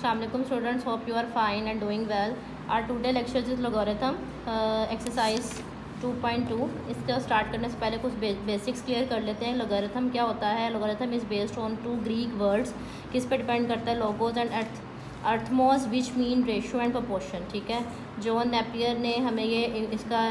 Assalamualaikum students, hope you are fine and doing well. Our today lecture is logarithm exercise 2.2. इसका start करने से पहले कुछ basics clear कर लेते हैं. लोगारिथम क्या होता है? Logarithm is based on two Greek words. किस पे डिपेंड करता है? Logos and arithmos which mean ratio and proportion. ठीक है, जॉन नेपियर ने हमें ये इसका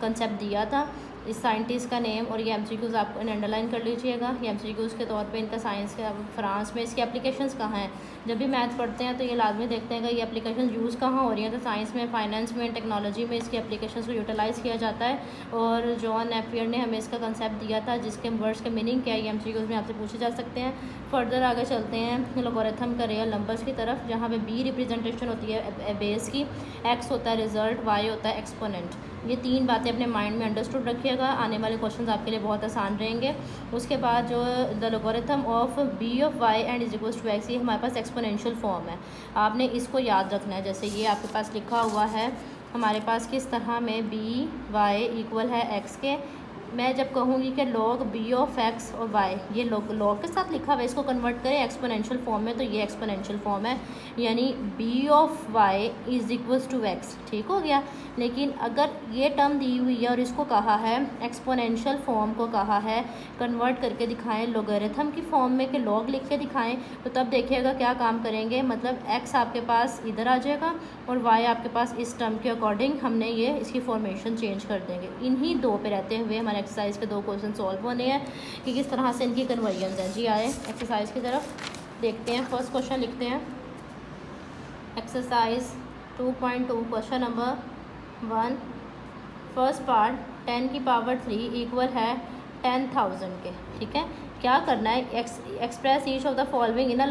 कंसेप्ट दिया था, इस साइंटिस्ट का नेम. और ये एमसीक्यूज़ आपको अंडरलाइन कर लीजिएगा. ये एमसीक्यूज़ के तौर पे इनका साइंस के फ्रांस में इसकी एप्लीकेशंस कहाँ हैं. जब भी मैथ पढ़ते हैं तो ये लाजमी देखते हैं कि ये एप्लीकेशन यूज़ कहाँ हो रही हैं. तो साइंस में, फाइनेंस में, टेक्नोलॉजी में इसकी एप्लीकेशंस को यूटिलाइज़ किया जाता है. और जॉन नेपियर ने हमें इसका कंसेप्ट दिया था, जिसके वर्ड्स के मीनिंग क्या है ये एमसीक्यूज़ में आपसे पूछे जा सकते हैं. फर्दर आगे चलते हैं लोगारिथम का रियल नंबर्स की तरफ, जहाँ पे बी रिप्रेजेंटेशन होती है बेस की, एक्स होता है रिजल्ट, वाई होता है एक्सपोनेंट. ये तीन बातें अपने माइंड में अंडरस्टूड रखिएगा. आने वाले क्वेश्चंस आपके लिए बहुत आसान रहेंगे. उसके बाद जो the logarithm of B of Y and is equals to X, ये हमारे पास एक्सपोनेंशियल फॉर्म है. आपने इसको याद रखना है. जैसे ये आपके पास लिखा हुआ है हमारे पास किस तरह में बी वाई इक्वल है एक्स के. मैं जब कहूँगी कि लॉग बी ऑफ एक्स और वाई, ये लॉग के साथ लिखा हुआ है, इसको कन्वर्ट करें एक्सपोनेंशियल फॉर्म में तो ये एक्सपोनेंशियल फॉर्म है, यानी B of Y is equals to X. ठीक हो गया. लेकिन अगर ये टर्म दी हुई है और इसको कहा है एक्सपोनेंशियल फॉर्म को कहा है कन्वर्ट करके दिखाएं लोगारिथम की फॉर्म में, कि लॉग लिख के दिखाएं, तो तब देखिएगा क्या काम करेंगे. मतलब एक्स आपके पास इधर आ जाएगा और वाई आपके पास इस टर्म के अकॉर्डिंग हमने ये इसकी फॉर्मेशन चेंज कर देंगे. इन्हीं दो पे रहते हुए हमारे एक्सरसाइज के दो क्वेश्चन सॉल्व होने हैं कि किस तरह से इनकी कन्वर्जन है. जी आए एक्सरसाइज की तरफ देखते हैं. फर्स्ट क्वेश्चन लिखते हैं. Exercise 2.2 question number 1. First part 10 की पावर 3 इक्वल है 10,000 के. ठीक है, क्या करना है? Express each of the following in a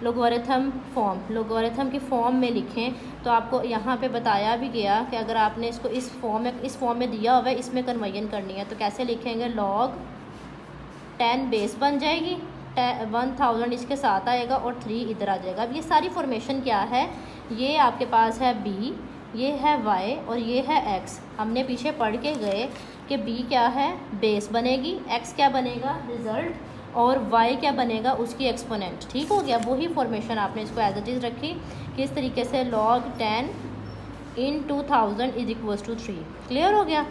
logarithm form. Logarithm की फॉर्म में लिखें. तो आपको यहाँ पे बताया भी गया कि अगर आपने इसको इस फॉर्म में दिया हुआ है, इसमें कन्वर्जन करनी है. तो कैसे लिखेंगे? लॉग 10 बेस बन जाएगी, 1000 इसके साथ आएगा और 3 इधर आ जाएगा. अब ये सारी फॉर्मेशन क्या है? ये आपके पास है बी, ये है वाई और ये है एक्स. हमने पीछे पढ़ के गए कि बी क्या है? बेस बनेगी, एक्स क्या बनेगा? रिजल्ट, और वाई क्या बनेगा? उसकी एक्सपोनेंट. ठीक हो गया. वही फॉर्मेशन आपने इसको एज इट इज़ रखी. किस तरीके से? Log 10 in 2000 is equals to 3. Clear हो गया.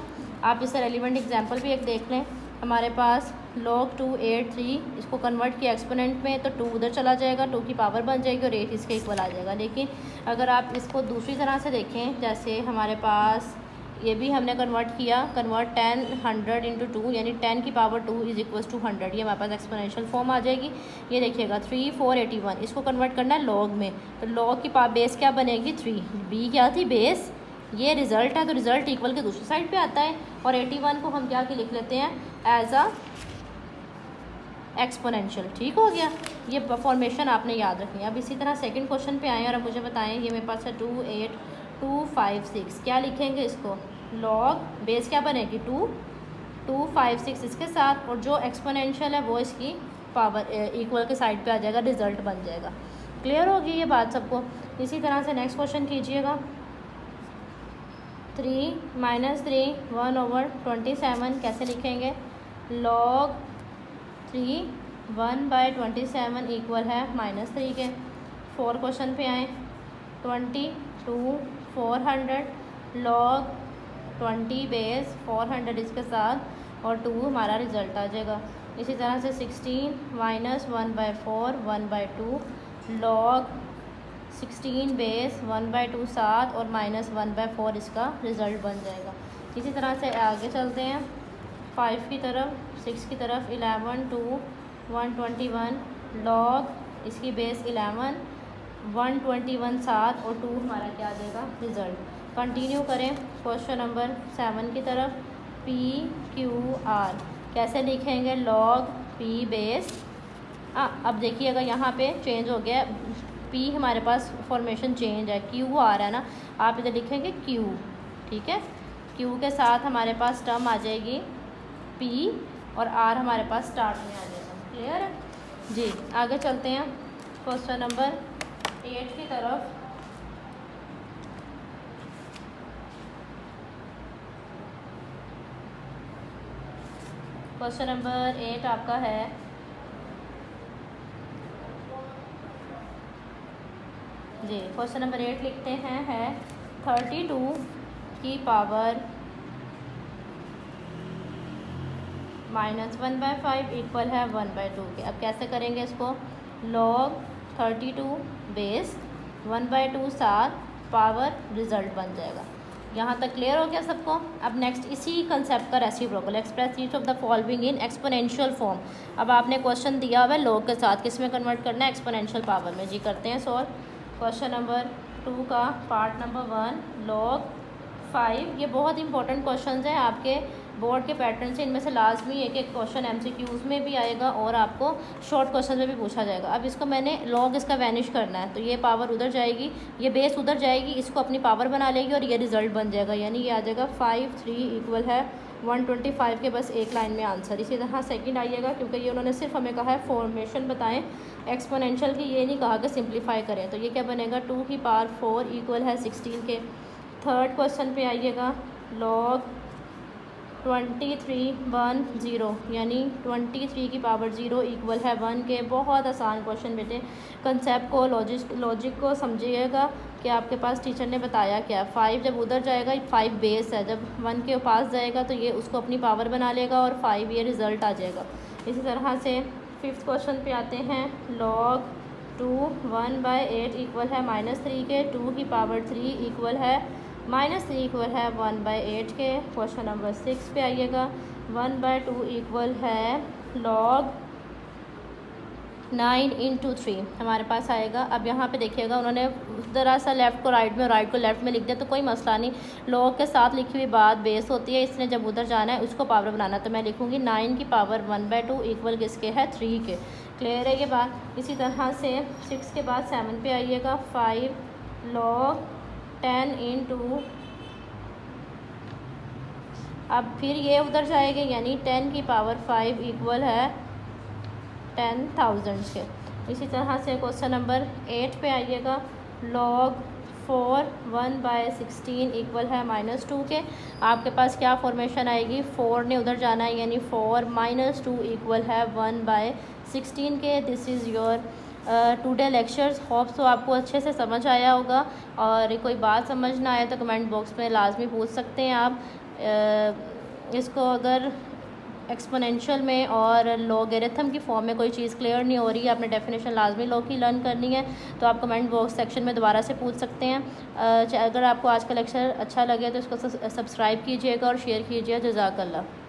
आप इससे रेलिवेंट एग्जाम्पल भी एक देख लें. हमारे पास log 283, इसको कन्वर्ट किया एक्सपोनेंट में तो 2 उधर चला जाएगा, 2 की पावर बन जाएगी और 8 इसके इक्वल आ जाएगा. लेकिन अगर आप इसको दूसरी तरह से देखें, जैसे हमारे पास ये भी हमने कन्वर्ट किया, कन्वर्ट 10 100 इंटू 2, यानी 10 की पावर 2 इज इक्वल्स टू 100. ये हमारे पास एक्सपोनेंशियल फॉर्म आ जाएगी. ये देखिएगा 3 481, इसको कन्वर्ट करना है लॉग में. तो लॉग की बेस क्या बनेगी? 3. बी क्या थी? बेस. ये रिज़ल्ट है तो रिज़ल्ट इक्वल के दूसरी साइड पे आता है. और 81 को हम क्या के लिख लेते हैं? As a exponential. ठीक हो गया. ये फॉर्मेशन आपने याद रखनी है. अब इसी तरह सेकंड क्वेश्चन पे आएँ और अब मुझे बताएं. ये मेरे पास है 28256. क्या लिखेंगे इसको? लॉग बेस क्या बनेगी? 256 इसके साथ, और जो एक्सपोनेंशियल है वो इसकी पावर इक्वल के साइड पे आ जाएगा, रिजल्ट बन जाएगा. क्लियर होगी ये बात सबको. इसी तरह से नेक्स्ट क्वेश्चन कीजिएगा. 3 - 3 1/27. कैसे लिखेंगे? लॉग 3 1/27 इक्वल है -3 के. 4 क्वेश्चन पे आएँ. 22 400, लॉग 20 बेस 400 इसके साथ और 2 हमारा रिज़ल्ट आ जाएगा. इसी तरह से 16 -1/4 1/2, लॉग 16 बेस 1/2 साथ और -1/4 इसका रिज़ल्ट बन जाएगा. इसी तरह से आगे चलते हैं 5 की तरफ, 6 की तरफ. 11 2 121, लॉग इसकी बेस 11 121 साथ और 2 हमारा क्या आ जाएगा? रिज़ल्ट. कंटिन्यू करें क्वेश्चन नंबर 7 की तरफ. PQR कैसे लिखेंगे? Log P base. अब देखिएगा यहाँ पे चेंज हो गया. P हमारे पास फॉर्मेशन चेंज है, QR है ना. आप इधर लिखेंगे Q. ठीक है, Q के साथ हमारे पास टर्म आ जाएगी P और R हमारे पास स्टार्ट में आ जाएगा. क्लियर है जी. आगे चलते हैं क्वेश्चन नंबर 8 की तरफ. क्वेश्चन नंबर 8 आपका है जी क्वेश्चन नंबर 8 लिखते हैं है 32 की पावर -1/5 इक्वल है 1/2 के। अब कैसे करेंगे इसको, log 32 बेस 1/2 साथ पावर रिजल्ट बन जाएगा। यहाँ तक क्लियर हो गया सबको। अब नेक्स्ट इसी कंसेप्ट का reciprocal, express each of the following in exponential form. अब आपने क्वेश्चन दिया हुआ है log के साथ, किस में कन्वर्ट करना है, एक्सपोनेंशियल पावर में। जी करते हैं सॉल्व। क्वेश्चन नंबर 2 का पार्ट नंबर 1 log 5। ये बहुत इंपॉर्टेंट क्वेश्चन है आपके बोर्ड के पैटर्न से, इनमें से लाजमी एक एक क्वेश्चन MCQs में भी आएगा और आपको शॉर्ट क्वेश्चन में भी पूछा जाएगा। अब इसको मैंने लॉग इसका वैनिश करना है, तो ये पावर उधर जाएगी, ये बेस उधर जाएगी, इसको अपनी पावर बना लेगी और ये रिजल्ट बन जाएगा। यानी ये आ जाएगा 5 3 इक्वल है 125 के, बस एक लाइन में आंसर। इसी तरह सेकंड आइएगा, क्योंकि ये उन्होंने सिर्फ हमें कहा है फॉर्मेशन बताएं एक्सपोनेंशियल की, ये नहीं कहा कि सिंप्लीफाई करें। तो ये क्या बनेगा 2 की पावर 4 इक्वल है 16 के। थर्ड क्वेश्चन पे आइएगा log 2310 यानी 23 की पावर 0 इक्वल है 1 के। बहुत आसान क्वेश्चन बेटे, कंसेप्ट को लॉजिक को समझिएगा कि आपके पास टीचर ने बताया क्या। 5 जब उधर जाएगा, 5 बेस है, जब 1 के पास जाएगा तो ये उसको अपनी पावर बना लेगा और 5 ये रिज़ल्ट आ जाएगा। इसी तरह से फिफ्थ क्वेश्चन पे आते हैं log 2 1/8 इक्वल है -3 के। 2 की पावर 3 इक्वल है -3 इक्वल है 1/8 के। क्वेश्चन नंबर 6 पे आइएगा 1/2 इक्वल है log 9 × 3 हमारे पास आएगा। अब यहाँ पे देखिएगा उन्होंने ज़रा सा लेफ़्ट को राइट में और राइट को लेफ़्ट में लिख दिया, तो कोई मसला नहीं। log के साथ लिखी हुई बात बेस होती है, इसने जब उधर जाना है उसको पावर बनाना, तो मैं लिखूँगी 9 की पावर 1/2 इक्वल किसके है 3 के। क्लियर है ये बात। इसी तरह से 6 के बाद 7 पे आइएगा 5 log 10 × अब फिर ये उधर जाएंगे, यानी 10 की पावर 5 इक्वल है 10,000 के। इसी तरह से क्वेश्चन नंबर 8 पे आइएगा log 4 1/16 इक्वल है -2 के। आपके पास क्या फॉर्मेशन आएगी, 4 ने उधर जाना है, यानी 4 - 2 इक्वल है 1/16 के। This is your today lectures. Hope so आपको अच्छे से समझ आया होगा, और कोई बात समझ ना आए तो कमेंट बॉक्स में लाजमी पूछ सकते हैं आप। इसको अगर एक्सपोनेंशियल में और लॉगरिथम की फॉर्म में कोई चीज़ क्लियर नहीं हो रही है, आपने डेफिनेशन लाजमी लॉग की लर्न करनी है, तो आप कमेंट बॉक्स सेक्शन में दोबारा से पूछ सकते हैं। अगर आपको आज का लेक्चर अच्छा लगे तो इसको सब्सक्राइब कीजिएगा और शेयर कीजिए। जज़ाकल्लाह।